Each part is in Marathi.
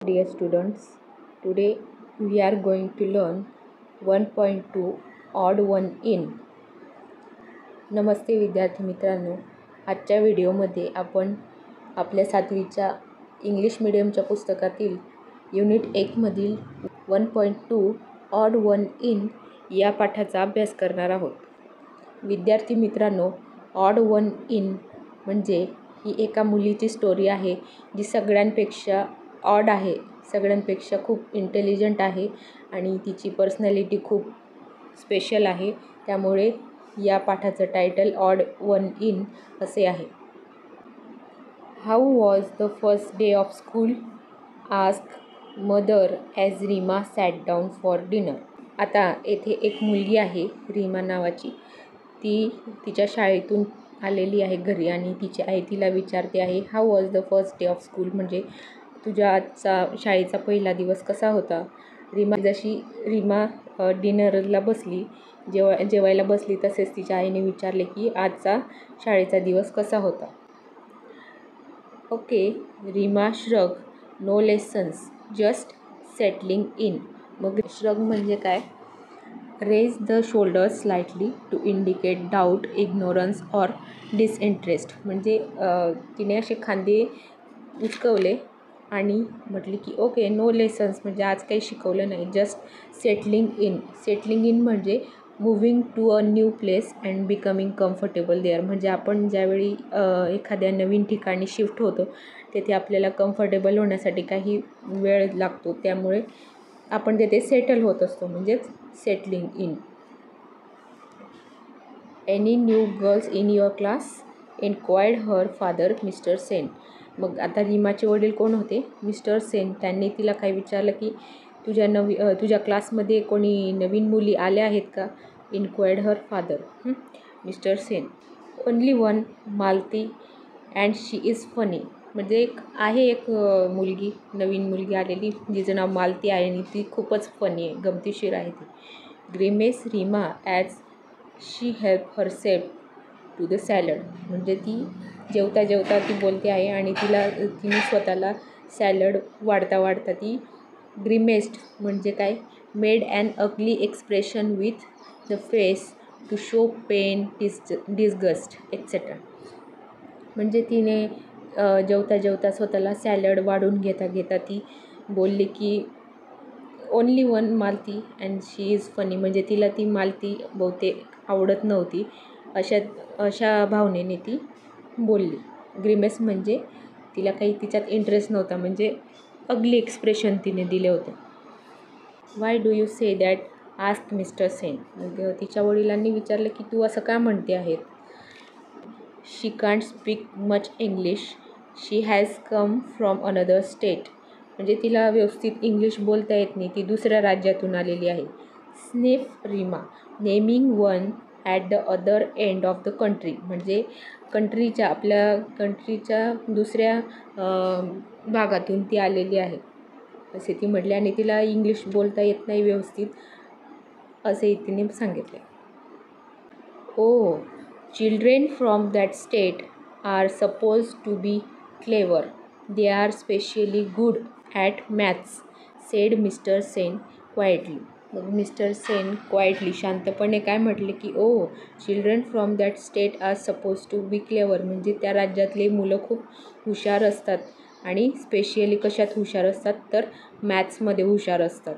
Dear students, today we are going to learn 1.2 odd one in. नमस्ते विद्यार्थी मित्रांनो, आजच्या व्हिडिओमध्ये आपण आपल्या 7वीच्या इंग्लिश मीडियमच्या पुस्तकातील युनिट 1 मधील 1.2 ऑड वन इन या पाठाचा अभ्यास करणार आहोत. विद्यार्थी मित्रांनो, ऑड वन इन म्हणजे ही एका मुलीची स्टोरी आहे जी सगळ्यांपेक्षा ऑड आहे, सगळ्यांपेक्षा खूप इंटेलिजंट आहे आणि तिची पर्सनॅलिटी खूप स्पेशल आहे. त्यामुळे या पाठाचं टायटल ऑड वन इन असे आहे. How was the first day of school? Ask mother as Reema sat down for dinner. आता येथे एक मुलगी आहे रीमा नावाची. ती तिच्या शाळेतून आलेली आहे घरी आणि तिची आई तिला विचारते आहे, how was the first day of school म्हणजे तुझ्या आजचा शाळेचा पहिला दिवस कसा होता? रीमा डिनरला बसली, जेवायला बसली तसेच तिच्या आईने विचारले की आजचा शाळेचा दिवस कसा होता. Okay, Reema shrug, no lessons, just settling in. मग श्रग म्हणजे काय? Raise the shoulders slightly to indicate doubt, ignorance or disinterest. म्हणजे तिने असे खांदे उचकवले आणि म्हटली की ओके, नो लेसन्स म्हणजे आज काही शिकवलं नाही, just settling in. Settling in म्हणजे moving to a new place and becoming comfortable there. म्हणजे आपण ज्यावेळी एखाद्या नवीन ठिकाणी शिफ्ट होतो तेथे आपल्याला कम्फर्टेबल होण्यासाठी काही वेळ लागतो, त्यामुळे आपण तेथे सेटल होत असतो, म्हणजेच settling in. Any new girls in your class? Enquired her father Mr Sen. मग आता रीमाचे वडील कोण होते? मिस्टर सेन. त्यांनी तिला काय विचारलं की तुझ्या क्लासमध्ये कोणी नवीन मुली आल्या आहेत का? Inquired her father Mr Sen. Only one, Malati, and she is funny. म्हणजे एक मुलगी, नवीन मुलगी आलेली जिचं नाव मालती आहे आणि ती खूपच फनी आहे, गमतीशीर आहे ती. Grimace Reema as she help herself to the salad. म्हणजे ती जेवता जेवता ती बोलते आहे आणि तिने स्वतःला सॅलड वाढता ती ग्रिमेस्ड म्हणजे काय? Made an ugly expression with the face to show pain, disgust etcetera. म्हणजे तिने जेवता जेवता स्वतःला सॅलड वाढून घेता ती बोलली की only one Malati and she is funny. म्हणजे तिला ती मालती बहुतेक आवडत नव्हती, अशा भावनेने ती बोलली. ग्रिमेस म्हणजे तिला काही तिच्यात इंटरेस्ट नव्हता, म्हणजे अगली एक्सप्रेशन तिने दिले होते. Why do you say that? Ask mister Sen. मग तिच्या वडिलांनी विचारलं की तू असं का म्हणते आहेत? She can't speak much English, she has come from another state. म्हणजे तिला व्यवस्थित इंग्लिश बोलता येत नाही, ती दुसऱ्या राज्यातून आलेली आहे. Sniff Reema, naming one at the other end of the country. म्हणजे आपल्या कंट्रीच्या दुसऱ्या भागातून ती आलेली आहे असे ती म्हटली आणि तिला इंग्लिश बोलता येत नाही व्यवस्थित असे तिने सांगितले. Oh, children from that state are suppose to be clever, they are specially good at maths, said mister Sen quietly. मग मिस्टर सेन क्वाइटली शांतपणे काय म्हटले की oh, children from that state are suppose to be clever. म्हणजे त्या राज्यातले मुलं खूप हुशार असतात आणि स्पेशली कशात हुशार असतात तर मॅथ्समध्ये हुशार असतात.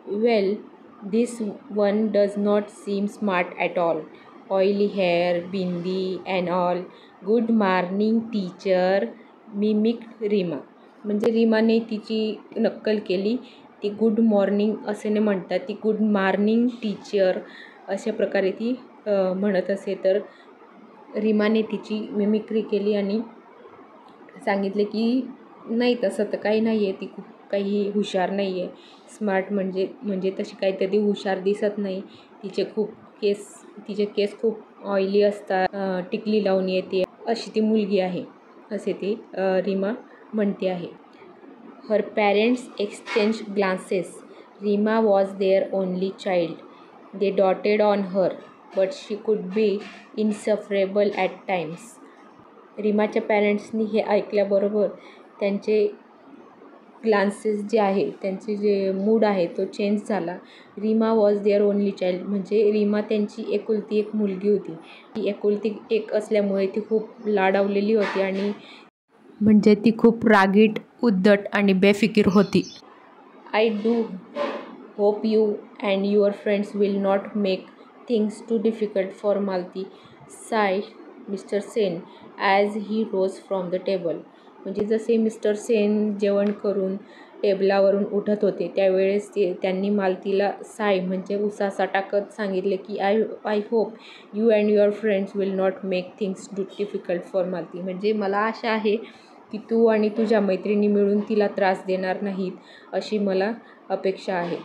Well, this one does not seem smart at all, oily hair, bindi and all. Good morning teacher, mimicked Reema. म्हणजे रीमाने तिची नक्कल केली. ती गुड मॉर्निंग असे न म्हणतात, ती गुड मॉर्निंग टीचर अशा प्रकारे ती म्हणत असे. तर रीमाने तिची मिमिक्री केली आणि सांगितले की नाही, तसं तर काही नाही आहे, ती खूप काही हुशार नाही आहे. स्मार्ट म्हणजे तशी काहीतरी हुशार दिसत नाही. तिचे केस खूप ऑइली असतात, टिकली लावून येते अशी ती मुलगी आहे असे ती रीमा म्हणते आहे. Her parents exchange glances. Reema was their only child. They doted on her, but she could be insufferable at times. रीमाच्या पॅरेंट्सनी हे ऐकल्याबरोबर त्यांचे ग्लान्सेस जे आहे त्यांचे जे मूड आहे तो चेंज झाला. Reema was their only child, म्हणजे रीमा त्यांची एकुलती एक मुलगी होती. ती एकुलती एक असल्यामुळे ती खूप लाडावलेली होती आणि म्हणजे ती खूप रागीट, उद्धट आणि बेफिकीर होती. I do hope you and your friends will not make things too difficult for Malati, say mister Sen as he rose from the table. म्हणजे जसे मिस्टर सेन जेवण करून टेबलावरून उठत होते त्यावेळेस त्यांनी मालतीला साय म्हणजे उसासा टाकत सांगितले की I hope you and your friends will not make things difficult for Malati. म्हणजे मला आशा आहे की तू आणि तुझ्या मैत्रिणी मिळून तिला त्रास देणार नाहीत, अशी मला अपेक्षा आहे.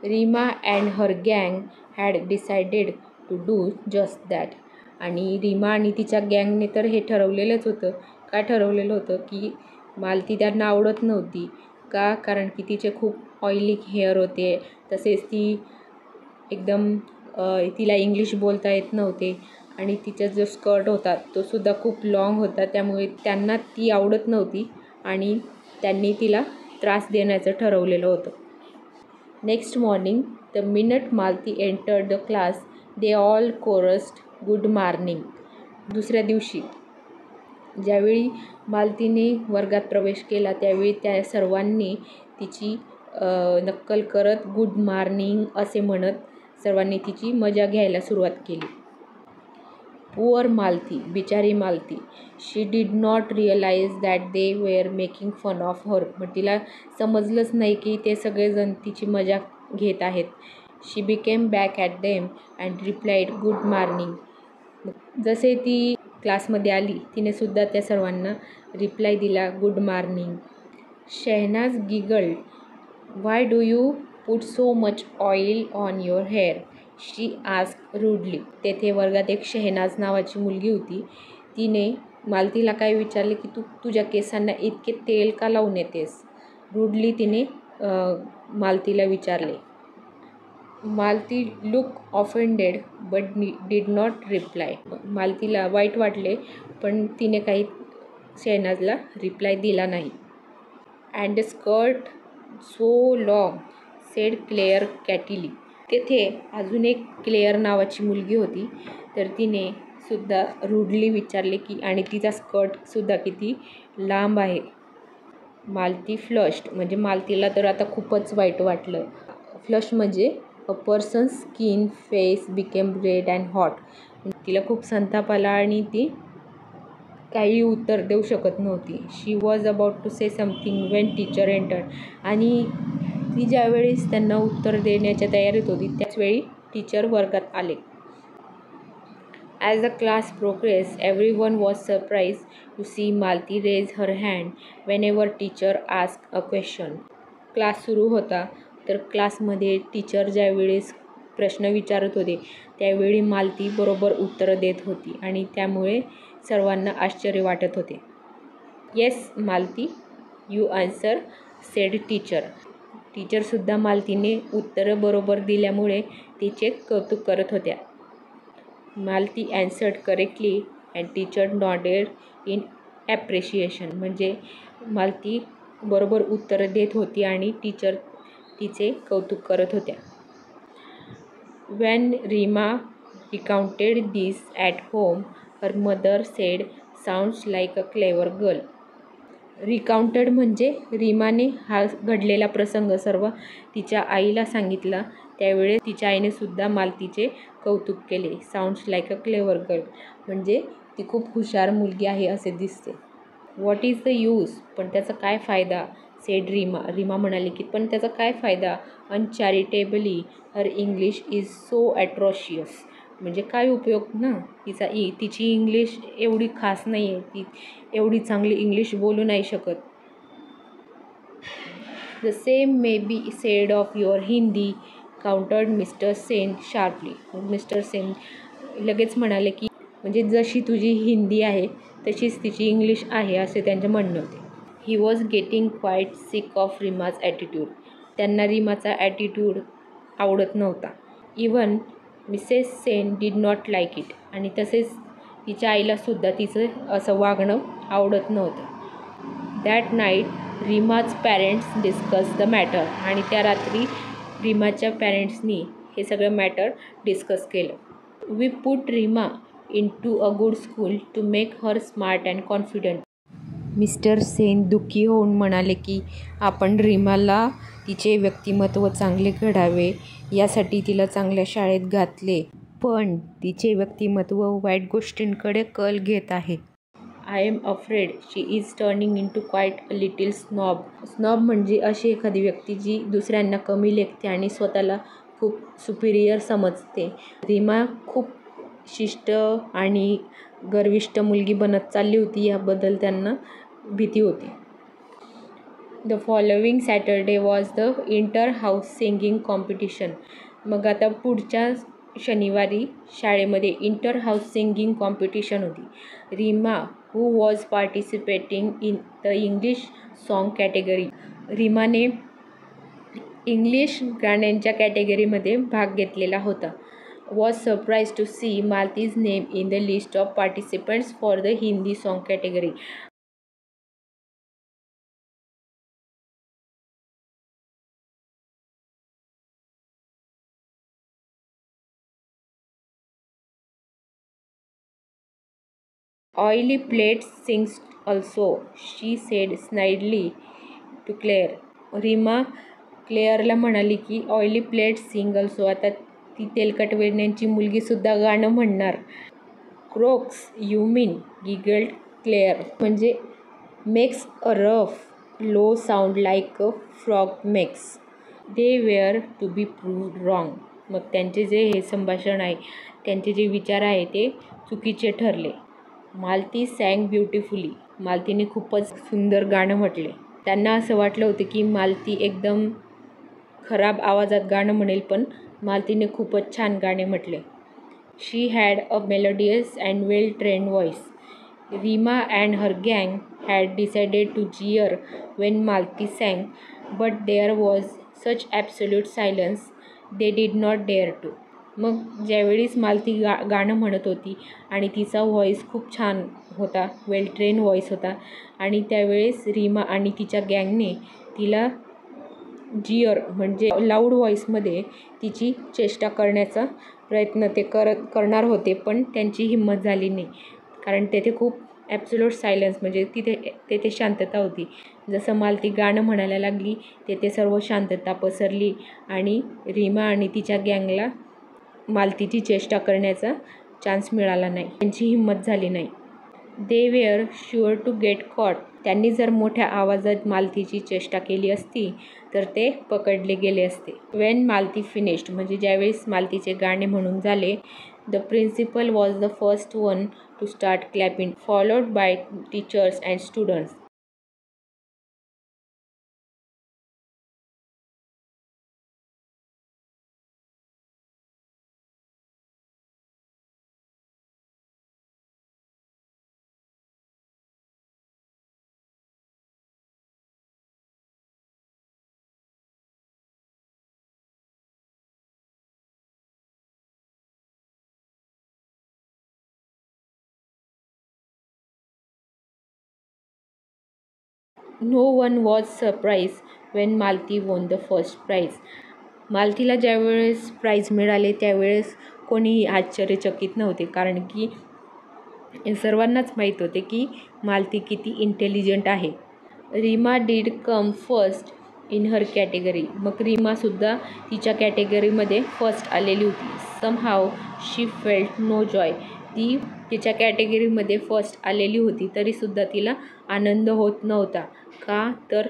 रीमा अँड हर गँग had decided to do just that. आणि रीमा आणि तिच्या गँगने तर हे ठरवलेलंच होतं. काय ठरवलेलं होतं की मालती त्यांना आवडत नव्हती. का? कारण की तिचे खूप ऑइली हेअर होते, तसेच ती एकदम तिला इंग्लिश बोलता येत नव्हते आणि तिचा जो स्कर्ट होता तो सुद्धा खूप लाँग होता. त्यामुळे त्यांना ती आवडत नव्हती आणि त्यांनी तिला त्रास देण्याचं ठरवलेलं होतं. Next morning the minute Malati entered the class they all chorused good morning. दुसऱ्या दिवशी ज्यावेळी मालतीने वर्गात प्रवेश केला त्यावेळी त्या सर्वांनी तिची नक्कल करत गुड मॉर्निंग असे म्हणत सर्वांनी तिची मजा घ्यायला सुरुवात केली. पुअर मालती, बिचारी Malati, she did not realise that they were making fun of her. मग तिला समजलंच नाही की ते सगळेजण तिची मजा घेत आहेत. She became back at them and replied good morning. जसे ती क्लासमध्ये आली तिने सुद्धा त्या सर्वांना रिप्लाय दिला good morning. Shehnaz giggled, why do you put so much oil on your hair, she asked rudely. तेथे वर्गात एक शेहनाज नावाची मुलगी होती. तिने मालतीला काय विचारले की तू तुझ्या केसांना इतके तेल का लावून येतेस, रूडली तिने मालतीला विचारले. Malati look offended but did not reply. मालतीला वाईट वाटले पण तिने काही शेहनाजला रिप्लाय दिला नाही. And skirt so long, said Claire cattily. तेथे अजून एक क्लेअर नावाची मुलगी होती. तर तिने सुद्धा रूडली विचारले की आणि तिचा स्कर्टसुद्धा किती लांब आहे. मालती फ्लश्ड, म्हणजे मालतीला तर आता खूपच वाईट वाटलं. फ्लश म्हणजे a person skin face became red and hot. तिला खूप संताप आला आणि ती काही उत्तर देऊ शकत नव्हती. She was about to say something when teacher entered. आणि ती ज्यावेळेस त्यांना उत्तर देण्याच्या तयारीत होती त्याचवेळी टीचर वर्गात आले. As the class progress everyone was surprised to see Malati raise her hand whenever teacher asked a question. Class सुरू होता तर क्लासमध्ये टीचर ज्यावेळेस प्रश्न विचारत होते त्यावेळी मालती बरोबर उत्तरं देत होती आणि त्यामुळे सर्वांना आश्चर्य वाटत होते. Yes Malati, you answer, said teacher. टीचरसुद्धा मालतीने उत्तरं बरोबर दिल्यामुळे तिचे कौतुक करत होत्या. Malati answered correctly and teacher nodded in appreciation. म्हणजे मालती बरोबर उत्तरं देत होती आणि टीचर तिचे कौतुक करत होत्या. When Rima recounted this at home, her mother said, "Sounds like a clever girl." Recounted म्हणजे रीमाने हा घडलेला प्रसंग सर्व तिच्या आईला सांगितला. त्यावेळेस तिच्या आईने सुद्धा मालतीचे कौतुक केले. Sounds like a clever girl, म्हणजे ती खूप हुशार मुलगी आहे असे दिसते. व्हॉट इज द यूज, पण त्याचा काय फायदा, सेड रीमा. रीमा म्हणाली की पण त्याचा काय फायदा. अनचॅरिटेबली हर इंग्लिश इज सो ॲट्रॉशियस. म्हणजे काय उपयोग ना, तिची इंग्लिश एवढी खास नाही आहे, ती एवढी चांगली इंग्लिश बोलू नाही शकत. The same may be said of your Hindi, countered mister Sen sharply. Mister Sen लगेच म्हणाले की म्हणजे जशी तुझी हिंदी आहे तशीच तिची इंग्लिश आहे असे त्यांचे म्हणणे होते. He was getting quite sick of Reema's attitude. त्यांना रीमाचा ॲटिट्यूड आवडत नव्हता. Even Mrs Sen did not like it. आणि तसेच तिच्या आईलासुद्धा तिचं असं वागणं आवडत नव्हतं. That night Reema's parents discuss the matter. आणि त्या रात्री रीमाच्या पॅरेंट्सनी हे सगळं मॅटर डिस्कस केलं. We put Reema into a good school to make her smart and confident. Mister Sen दुःखी होऊन म्हणाले की आपण रीमाला तिचे व्यक्तिमत्व चांगले घडावे यासाठी तिला चांगल्या शाळेत घातले, पण तिचे व्यक्तिमत्व वाईट गोष्टींकडे कल घेत आहे. I am afraid she is turning into quite a little snob. Snob म्हणजे अशी एखादी व्यक्ती जी दुसऱ्यांना कमी लेखते आणि स्वतःला खूप सुपिरियर समजते. रीमा खूप शिष्ट आणि गर्विष्ठ मुलगी बनत चालली होती, याबद्दल त्यांना भीती होती. The following Saturday was the inter house singing competition. मग आता पुढच्या शनिवारी शाळेमध्ये इंटर हाऊस सिंगिंग कॉम्पिटिशन होती. Reema who was participating in the English song category. रीमाने इंग्लिश गाण्यांच्या कॅटेगरीमध्ये भाग घेतलेला होता. Was surprise to see Malati's name in the list of participants for the Hindi song category. Oily plate sings also, she said snidely to Claire. Reema क्लेअरला म्हणाली की ऑइली प्लेट सिंग अल्सो. आता ती तेलकट वेडण्यांची मुलगीसुद्धा गाणं म्हणणार. Croaks you mean, giggled Claire. म्हणजे makes a rough low sound like a frog makes. They were to be proved wrong. मग त्यांचे जे हे संभाषण आहे, त्यांचे जे विचार आहे ते चुकीचे ठरले. Malati sang beautifully. मालतीने खूपच सुंदर गाणं म्हटले. त्यांना असं वाटलं होतं की मालती एकदम खराब आवाजात गाणं म्हणेल, पण मालतीने खूपच छान गाणे म्हटले. She had a melodious and well trained voice. Reema and her गँग had decided to jeer when Malati sang, but there was such absolute silence they did not dare to. मग ज्यावेळीस मालती गाणं म्हणत होती आणि तिचा व्हॉईस खूप छान होता, वेल ट्रेन व्हॉईस होता, आणि त्यावेळेस रीमा आणि तिच्या गँगने तिला जिअर म्हणजे लाऊड व्हॉईसमध्ये तिची चेष्टा करण्याचा प्रयत्न ते करणार होते, पण त्यांची हिंमत झाली नाही, कारण तेथे खूप ॲब्सोल्यूट सायलन्स म्हणजे तेथे शांतता होती. जसं मालती गाणं म्हणायला लागली तेथे सर्व शांतता पसरली आणि रीमा आणि तिच्या गँगला मालतीची चेष्टा करण्याचा चान्स मिळाला नाही, त्यांची हिंमत झाली नाही. They were sure to get caught. त्यांनी जर मोठ्या आवाजात मालतीची चेष्टा केली असती तर ते पकडले गेले असते. वेन मालती फिनिश्ड म्हणजे ज्यावेळेस मालतीचे गाणे म्हणून झाले, the principal was the first one to start clapping, followed by teachers and students. No one was surprise when Malati won the first prize. मालतीला ज्यावेळेस प्राईज मिळाले त्यावेळेस कोणीही आश्चर्यचकित नव्हते, कारण की सर्वांनाच माहीत होते की मालती किती इंटेलिजंट आहे. Reema did come first in her category. मग रीमासुद्धा तिच्या कॅटेगरीमध्ये फर्स्ट आलेली होती. Somehow she felt no joy. ती तिच्या कॅटेगरीमध्ये फर्स्ट आलेली होती तरीसुद्धा तिला आनंद होत नव्हता. का तर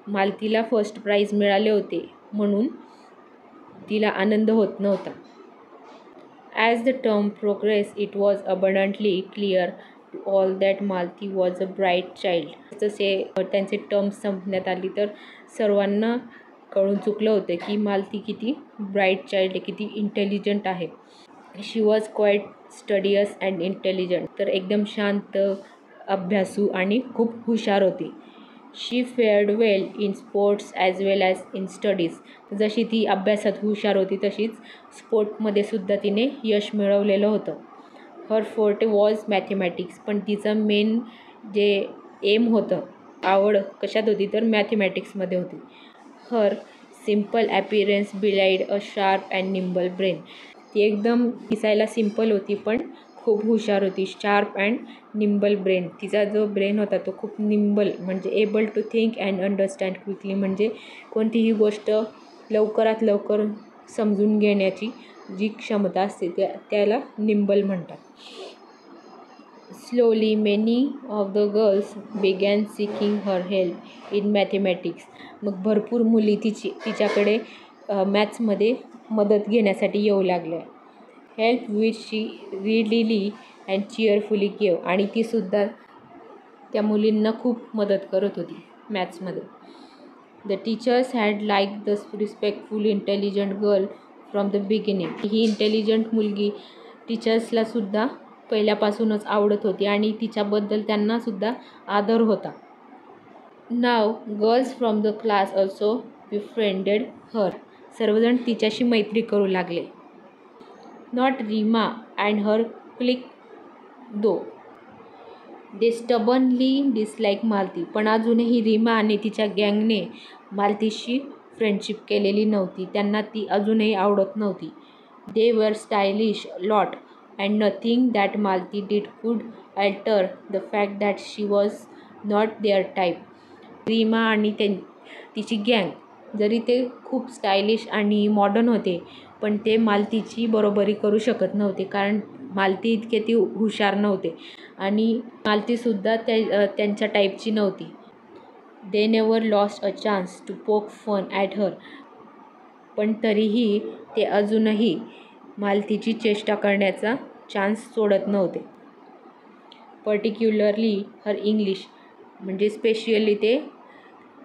मालतीला फर्स्ट प्राईज मिळाले होते म्हणून तिला आनंद होत नव्हता. As the term progress it was abundantly clear to all that Malati was a bright child. जसे त्यांचे टर्म्स संपण्यात आली तर सर्वांना कळून चुकलं होतं की मालती किती ब्राईट चाइल्ड आहे, किती इंटेलिजंट आहे. She was quite studious and intelligent. तर एकदम शांत, अभ्यासू आणि खूप हुशार होती. She fared well in sports as well as in studies. जशी ती अभ्यासात हुशार होती तशीच स्पोर्टमध्ये सुद्धा तिने यश मिळवलेलं होतं. हर फोर्टे वॉज मॅथमॅटिक्स. पण तिचं मेन जे एम होतं आवड कशात होती तर मॅथमॅटिक्समध्ये होती. Her simple appearance belied a sharp and nimble brain. ती एकदम दिसायला सिम्पल होती पण खूप हुशार होती. Sharp and nimble brain. तिचा जो ब्रेन होता तो खूप निम्बल म्हणजे able to think and understand quickly, म्हणजे कोणतीही गोष्ट लवकरात लवकर समजून घेण्याची जी क्षमता असते त्याला निम्बल म्हणतात. Slowly many of the girls began seeking her help in mathematics. मग भरपूर मुली तिच्याकडे मॅथ्समध्ये मदत घेण्यासाठी येऊ लागल्या. Help which she readily and cheerfully gave. आणि तीसुद्धा त्या मुलींना खूप मदत करत होती मॅथ्समध्ये. The teachers had like the respectful intelligent girl from the beginning. ही इंटेलिजंट मुलगी टीचर्सलासुद्धा पहिल्यापासूनच आवडत होती आणि तिच्याबद्दल त्यांनासुद्धा आदर होता. नाव girls from the class also befriended her. सर्वजण तिच्याशी मैत्री करू लागले. Not Reema and her clique though. They stubbornly disliked Malati. पण अजूनही रीमा आणि तिच्या गँगने मालतीशी फ्रेंडशिप केलेली नव्हती. त्यांना ती अजूनही आवडत नव्हती. They were stylish lot and nothing that Malati did could alter the fact that she was not their type. Reema आणि तिची गँग जरी ते खूप स्टायलिश आणि मॉडर्न होते पण ते मालतीची बरोबरी करू शकत नव्हते, कारण मालती इतके ती हुशार नव्हते आणि मालतीसुद्धा त्यांच्या टाईपची नव्हती. They never lost a chance to poke fun at her. पण तरीही ते अजूनही मालतीची चेष्टा करण्याचा चान्स सोडत नव्हते. Particularly her English. म्हणजे स्पेशली ते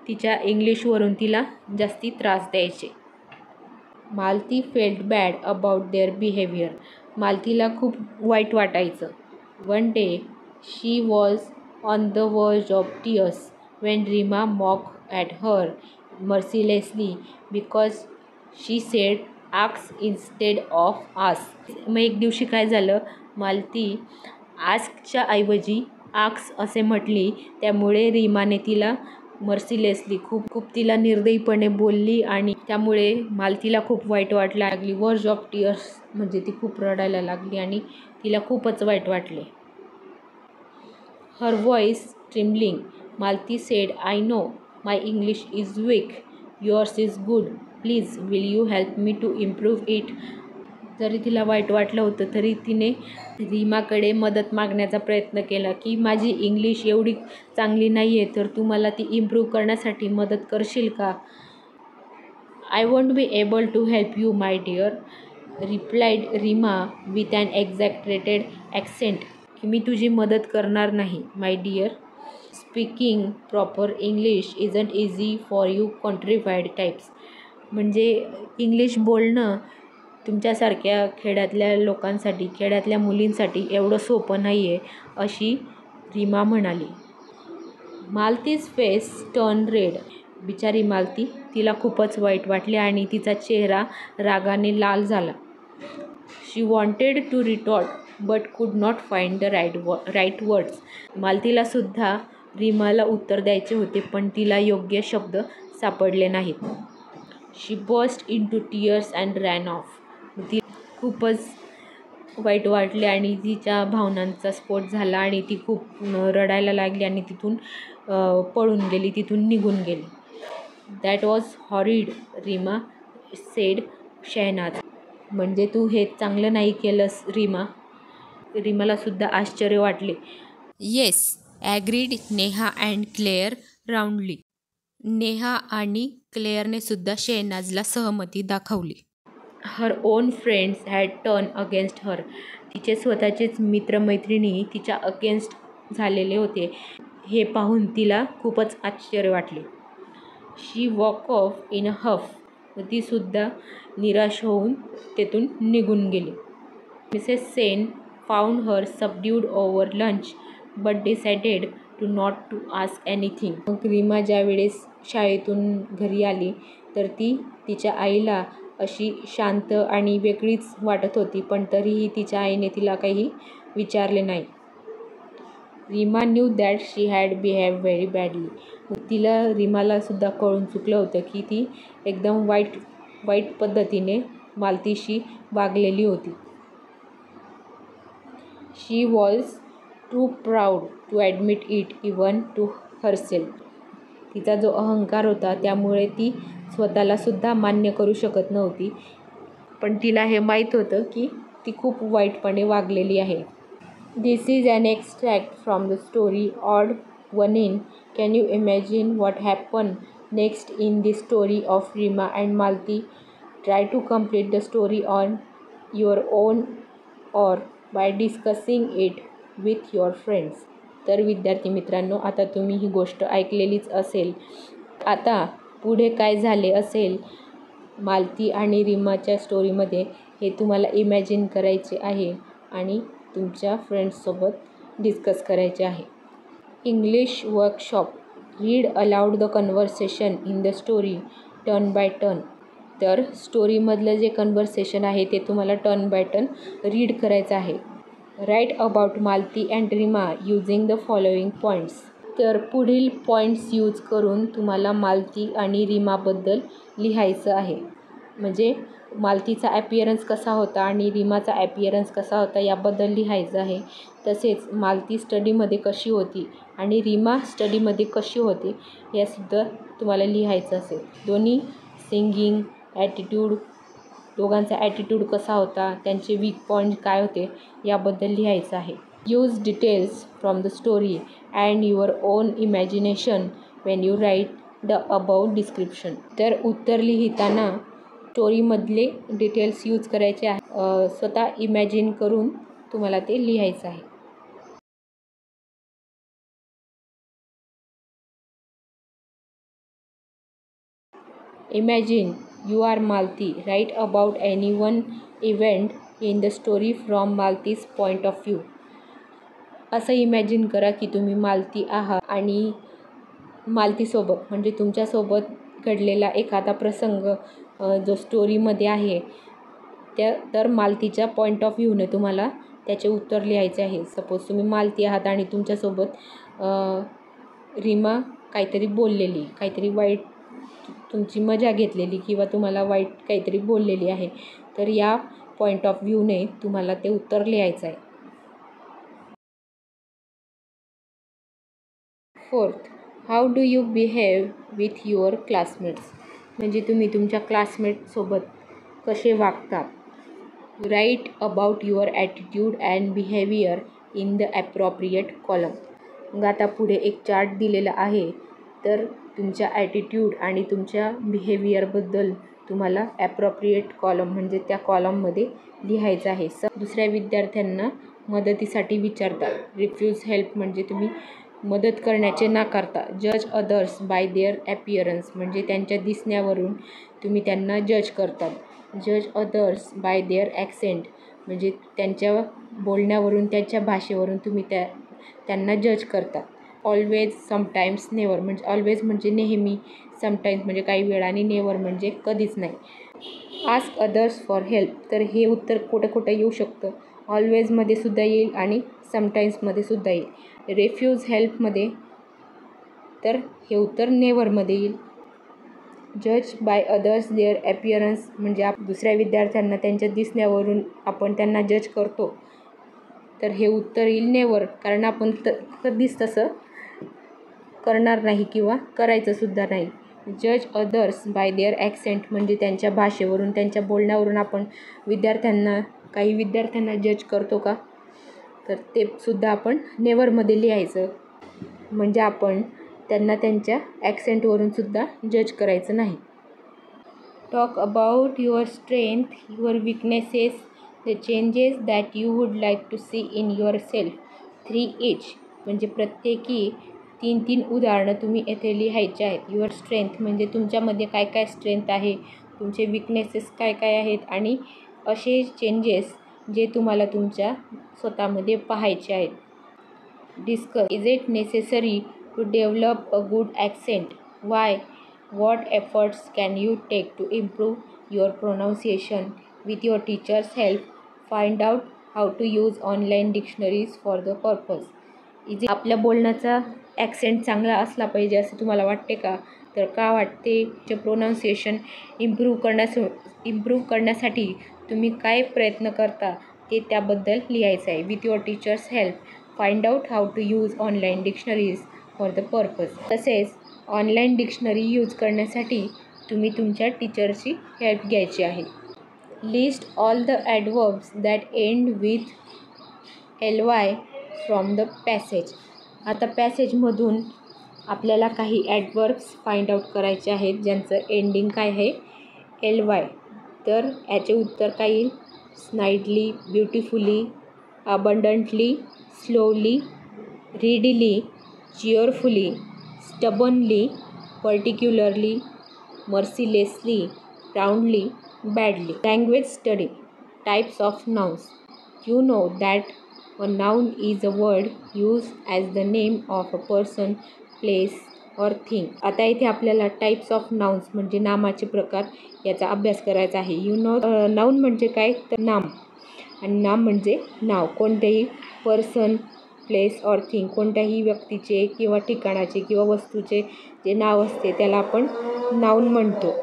तिच्या इंग्लिशवरून तिला जास्ती त्रास द्यायचे. Malati felt bad about their behaviour. मालतीला खूप वाईट वाटायचं. One day she was on the verge of tears when Reema mocked at her mercilessly because she said ask instead of ask. मग एक दिवशी काय झालं, मालती आस्कच्या ऐवजी आस्क असे म्हटली. त्यामुळे रीमाने तिला मर्सिलेसली खूप तिला निर्दयीपणे बोलली आणि त्यामुळे मालतीला खूप वाईट वाटायला लागली. वर्ज ऑफ टीअर्स म्हणजे ती खूप रडायला लागली आणि तिला खूपच वाईट वाटले. Her voice trembling Malati said I know my English is weak. Yours is good. Please will you help me to improve it. जरी तिला वाईट वाटलं होतं तरी तिने रीमाकडे मदत मागण्याचा प्रयत्न केला की माझी इंग्लिश एवढी चांगली नाही आहे तर तू मला ती इम्प्रूव्ह करण्यासाठी मदत करशील का. I won't be able to help you my dear replied Reema with an exaggerated accent. की मी तुझी मदत करणार नाही my dear. Speaking proper English isn't easy for you countrified types. म्हणजे इंग्लिश बोलणं तुमच्यासारख्या खेड्यातल्या लोकांसाठी, खेड्यातल्या मुलींसाठी एवढं सोपं नाही आहे, अशी रीमा म्हणाली. Malti's face turn red. बिचारी मालती, तिला खूपच वाईट वाटले आणि तिचा चेहरा रागाने लाल झाला. She wanted to retort but could not find the right words. मालतीलासुद्धा रीमाला उत्तर द्यायचे होते पण तिला योग्य शब्द सापडले नाहीत. She burst into tears and ran off. ती खूपच वाईट वाटले आणि तिच्या भावनांचा स्फोट झाला आणि ती खूप रडायला लागली आणि तिथून पळून गेली, तिथून निघून गेली. That was horrid Reema said Shahnaz. म्हणजे तू हे चांगलं नाही केलंस रीमा. रीमालासुद्धा आश्चर्य वाटले. Yes agreed Neha and Claire roundly. Neha आणि क्लेअरने सुद्धा शहनाजला सहमती दाखवली. Her own friends had turn against her. तिचे स्वतःचेच मित्रमैत्रिणी तिच्या अगेन्स्ट झालेले होते हे पाहून तिला खूपच आश्चर्य वाटले. She walk off in a huff. तीसुद्धा निराश होऊन तेथून निघून गेली. Mrs Sen found her subdued over lunch but decided to not to ask anything. मग रीमा ज्या वेळेस शाळेतून घरी आली तर ती तिच्या आईला अशी शांत आणि वेगळीच वाटत होती पण तरीही तिच्या आईने तिला काही विचारले नाही. Reema knew that she had behave very badly. तिला रीमाला सुद्धा कळून चुकलं होतं की ती एकदम वाईट पद्धतीने मालतीशी वागलेली होती. She was too proud to admit it even to herself. तिचा जो अहंकार होता त्यामुळे ती स्वतःला सुद्धा मान्य करू शकत नव्हती, पण तिला हे माहीत होतं की ती खूप वाईटपणे वागलेली आहे. This is an extract from the story odd one in. Can you imagine what happen next in this story of Reema and Malati? Try to complete the story on your own or by discussing it with your friends. तर विद्यार्थी मित्रांनो, आता तुम्ही ही गोष्ट ऐकलेलीच असेल. आता पुढे काय झाले असेल मालती आणि रीमाच्या स्टोरीमध्ये हे तुम्हाला इमॅजिन करायचे आहे आणि तुमच्या फ्रेंड्ससोबत डिस्कस करायचे आहे. English workshop. Read aloud the conversation in the story turn by turn. तर स्टोरीमधलं जे कन्व्हर्सेशन आहे ते तुम्हाला टर्न बाय टर्न रीड करायचं आहे. Write about Malti and Reema using the following points. तर पुढील पॉईंट्स यूज करून तुम्हाला मालती आणि रीमाबद्दल लिहायचं आहे. म्हणजे मालतीचा ॲपियरन्स कसा होता आणि रीमाचा ॲपियरन्स कसा होता याबद्दल लिहायचं आहे. तसेच मालती स्टडीमध्ये कशी होती आणि रीमा स्टडीमध्ये कशी होती यासुद्धा तुम्हाला लिहायचं असेल. दोन्ही सिंगिंग, ॲटिट्यूड, दोघांचा ॲटिट्यूड कसा होता, त्यांचे वीक पॉईंट काय होते याबद्दल लिहायचं आहे. Use details from the story and your on imagination Wien you write the about description. तर उत्तर लिहिताना स्टोरीमधले डिटेल्स यूज करायचे आहे. स्वतः इमॅजिन करून तुम्हाला ते लिहायचं आहे. Imagine you are Malti. Write about any one event in the story from Malti's point of view. असं इमॅजिन करा की तुम्ही मालती आहात आणि मालतीसोबत म्हणजे तुमच्यासोबत घडलेला एखादा प्रसंग जो स्टोरीमध्ये आहे तर मालतीच्या पॉईंट ऑफ व्ह्यूने तुम्हाला त्याचे उत्तर लिहायचे आहे. सपोज तुम्ही मालती आहात आणि तुमच्यासोबत रीमा काहीतरी बोललेली, काहीतरी वाईट तुमची मजा घेतलेली किंवा तुम्हाला वाईट काहीतरी बोललेली आहे, तर या पॉईंट ऑफ व्ह्यूने तुम्हाला ते उत्तर लिहायचं आहे. Fourth, how do you behave with your classmates. म्हणजे तुम्ही तुमच्या क्लासमेटसोबत कसे वागता. Write about your attitude and behaviour in the appropriate column. मग आता पुढे एक चार्ट दिलेला आहे, तर तुमच्या ॲटिट्यूड आणि तुमच्या बिहेवियरबद्दल तुम्हाला ॲप्रोप्रिएट कॉलम म्हणजे त्या कॉलममध्ये लिहायचं आहे. दुसऱ्या विद्यार्थ्यांना मदतीसाठी विचारता. रिफ्यूज हेल्प म्हणजे तुम्ही मदत करण्याचे नाकारता. जज अदर्स बाय देअर ॲपियरन्स म्हणजे त्यांच्या दिसण्यावरून तुम्ही त्यांना जज करतात. जज अदर्स बाय देअर ॲक्सेंट म्हणजे त्यांच्या बोलण्यावरून, त्यांच्या भाषेवरून तुम्ही त्यांना जज करता. ऑलवेज, समटाईम्स, नेवर म्हणजे ऑलवेज म्हणजे नेहमी, समटाईम्स म्हणजे काही वेळा आणि नेवर म्हणजे कधीच नाही. Ask others for help. तर हे उत्तर कुठं कुठं येऊ शकतं. ऑलवेजमध्ये सुद्धा येईल आणि समटाईम्समध्ये सुद्धा येईल. रेफ्यूज हेल्पमध्ये तर हे उत्तर नेवरमध्ये येईल. जज बाय अदर्स देअर ॲपियरन्स म्हणजे दुसऱ्या विद्यार्थ्यांना त्यांच्या दिसण्यावरून आपण त्यांना जज करतो, तर हे उत्तर येईल नेवर, कारण आपण कधीच तसं करणार नाही किंवा करायचं सुद्धा नाही. जज अदर्स बाय देअर ॲक्सेंट म्हणजे त्यांच्या भाषेवरून, त्यांच्या बोलण्यावरून आपण काही विद्यार्थ्यांना जज करतो का, तर ते सुद्धा आपण नेवरमध्ये लिहायचं. म्हणजे आपण त्यांना त्यांच्या ॲक्सेंटवरून सुद्धा जज करायचं नाही. Talk about your strength, your weaknesses, the changes that you would like to see in yourself. 3 each म्हणजे प्रत्येकी 3 उदाहरणं तुम्ही येथे लिहायचे आहेत. युअर स्ट्रेंथ म्हणजे तुमच्यामध्ये काय काय स्ट्रेंथ आहे, तुमचे विकनेसेस काय काय आहेत आणि असे चेंजेस जे तुम्हाला तुमच्या स्वतःमध्ये पाहायचे आहेत. Discuss. Is it necessary to develop a good accent? Why? What efforts can you take to improve your pronunciation with your teacher's help? Find out how to use online dictionaries for the purpose. आपल्या बोलण्याचा ॲक्सेंट चांगला असला पाहिजे असं तुम्हाला वाटते का? तर का वाटते? ते प्रोनाऊन्सिएशन इम्प्रूव्ह करण्यासाठी तुम्ही काय प्रयत्न करता ते त्याबद्दल लिहायचं आहे. With your teacher's help find out how to use online dictionaries for the purpose. तसेच ऑनलाईन डिक्शनरी यूज करण्यासाठी तुम्ही तुमच्या टीचरची हेल्प घ्यायची आहे. List all the adverbs that end with ly from the passage. आता पॅसेजमधून आपल्याला काही ॲडवर्ब्स फाइंड आउट करायचे आहेत ज्यांचं एंडिंग काय आहे ly. तर याचे उत्तर काय येईल? Snidely, beautifully, abundantly, slowly, readily, cheerfully, stubbornly, particularly, mercilessly, roundly, badly. Language study. Types of nouns. You know that a noun is a word used as the name of a person, place or thing. आता इथे आपल्याला टाइप्स ऑफ नाउन्स म्हणजे नामाचे प्रकार याचा अभ्यास करायचा आहे. नाउन म्हणजे काय? तर नाम, आणि नाम म्हणजे नाव. कोणत्याही पर्सन, प्लेस ऑर थिंग, कोणत्याही व्यक्तीचे किंवा ठिकाणाचे किंवा वस्तूचे जे नाव असते त्याला आपण नाउन म्हणतो.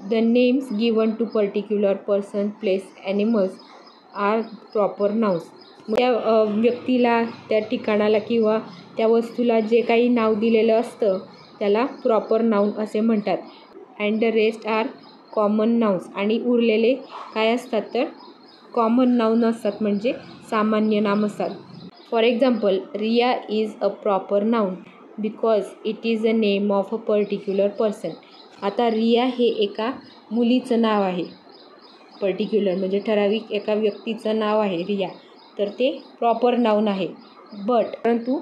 The names given to particular person, place, animals are proper nouns. त्या व्यक्तीला, त्या ठिकाणाला किंवा त्या वस्तूला जे काही नाव दिलेलं असतं त्याला प्रॉपर नाउन असे म्हणतात. And the rest are common nouns. आणि उरलेले काय असतात? तर कॉमन नाउन असतात, म्हणजे सामान्य नाम असतात. For example, Riya is a proper noun because it is a name of a particular person. आता रिया हे एका मुलीचं नाव आहे. पर्टिक्युलर म्हणजे ठराविक एका व्यक्तीचं नाव आहे रिया, तर ते प्रॉपर नाउन आहे. परंतु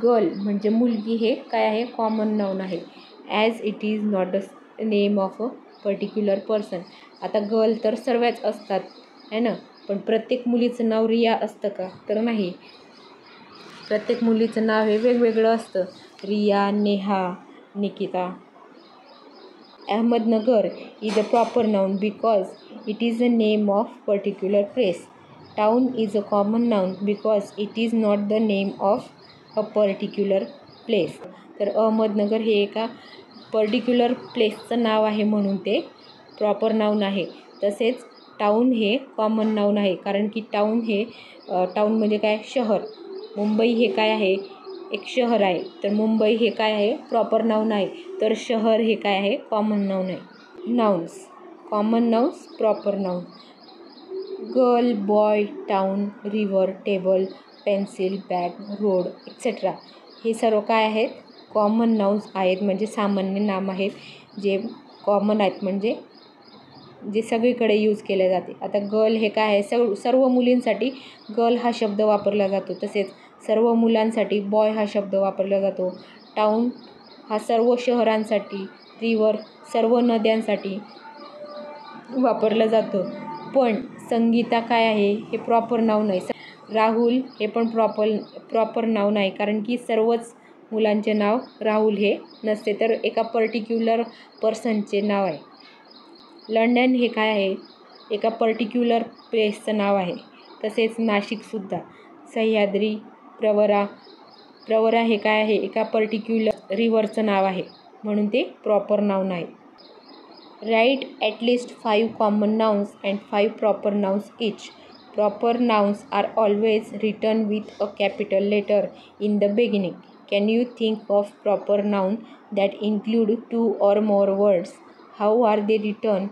गर्ल म्हणजे मुलगी हे काय आहे? कॉमन नाउन आहे. As it is not the name of a particular person. आता गर्ल तर सर्वच असतात आहे ना, पण प्रत्येक मुलीचं नाव रिया असतं का? तर नाही. प्रत्येक मुलीचं नाव हे वेगवेगळं असतं. Riya, Neha, Nikita. Ahmednagar is a proper noun because it is a name of particular place. Town is a common noun because it is not the name of a particular place. तर अहमदनगर हे एका पर्टिक्युलर प्लेसचं नाव आहे म्हणून ते प्रॉपर नाउन आहे. तसेच टाउन हे कॉमन नाउन आहे, कारण की टाउन म्हणजे काय? शहर. मुंबई हे काय आहे? एक शहर आहे. तर मुंबई हे काय आहे? प्रॉपर नाउन आहे. तर शहर हे काय आहे? कॉमन नाउन आहे. Nouns. Common nouns, proper noun. Girl, boy, town, river, table, pencil, bag, road etcetera हे सर्व काय आहेत? कॉमन नाउन्स आहेत, म्हणजे सामान्य नाम आहेत जे कॉमन आहेत, म्हणजे जे सगळीकडे यूज केले जाते. आता गर्ल हे काय आहे? सर्व मुलींसाठी गर्ल हा शब्द वापरला जातो. तसेच सर्व मुलांसाठी बॉय हा शब्द वापरला जातो. टाउन हा सर्व शहरांसाठी, रिव्हर सर्व नद्यांसाठी वापरला जातो. पण संगीता काय आहे? हे प्रॉपर नाउन आहे. राहुल हे पण प्रॉपर नाउन आहे, कारण की सर्वच मुलांचे नाव राहुल हे नसते, तर एका पर्टिक्युलर पर्सनचे नाव आहे. लंडन हे काय आहे? एका पर्टिक्युलर प्लेसचं नाव आहे. तसेच नाशिकसुद्धा. सह्याद्री, प्रवरा हे काय आहे? एका पर्टिक्युलर रिव्हरचं नाव आहे, म्हणून ते प्रॉपर नाउन आहे. Write at least 5 common nouns and 5 proper nouns each. Proper nouns are always written with a capital letter in the beginning. Can you think of proper noun that include 2 or more words? How are they written?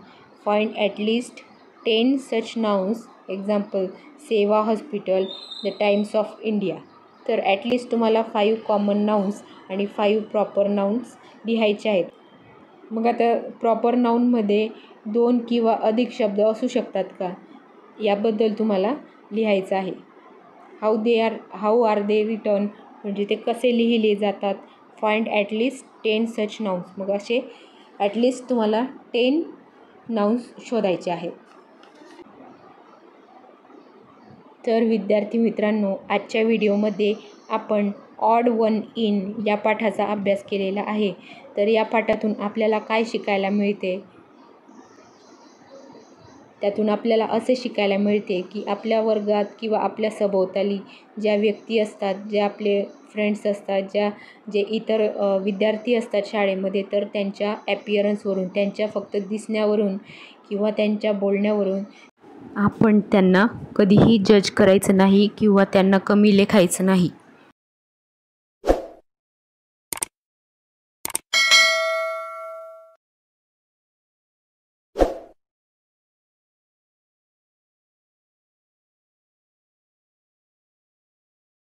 Find at least 10 such nouns. Example, सेवा hospital, the times of India. तर ॲटलिस्ट तुम्हाला 5 कॉमन नाउन्स आणि 5 प्रॉपर नाउन्स लिहायचे आहेत. मग आता प्रॉपर नाउनमध्ये 2 किंवा अधिक शब्द असू शकतात का? याबद्दल तुम्हाला लिहायचं आहे. हाऊ आर दे रिटन म्हणजे ते कसे लिहिले जातात. फाइंड ॲटलिस्ट 10 सच नाउन्स. मग असे ॲटलिस्ट तुम्हाला 10 नाउन्स शोधायचे आहेत. तर विद्यार्थी मित्रांनो, आजच्या व्हिडिओमध्ये आपण ऑड वन इन या पाठाचा अभ्यास केलेला आहे. तर या पाठातून आपल्याला काय शिकायला मिळते? त्यातून आपल्याला असे शिकायला मिळते की आपल्या वर्गात किंवा आपल्या सभोवताली ज्या व्यक्ती असतात, जे आपले फ्रेंड्स असतात, जे इतर विद्यार्थी असतात शाळेमध्ये, तर त्यांच्या ॲपिअरन्सवरून, त्यांच्या फक्त दिसण्यावरून किंवा त्यांच्या बोलण्यावरून आपण त्यांना कधीही जज करायचं नाही किंवा त्यांना कमी लेखायचं नाही.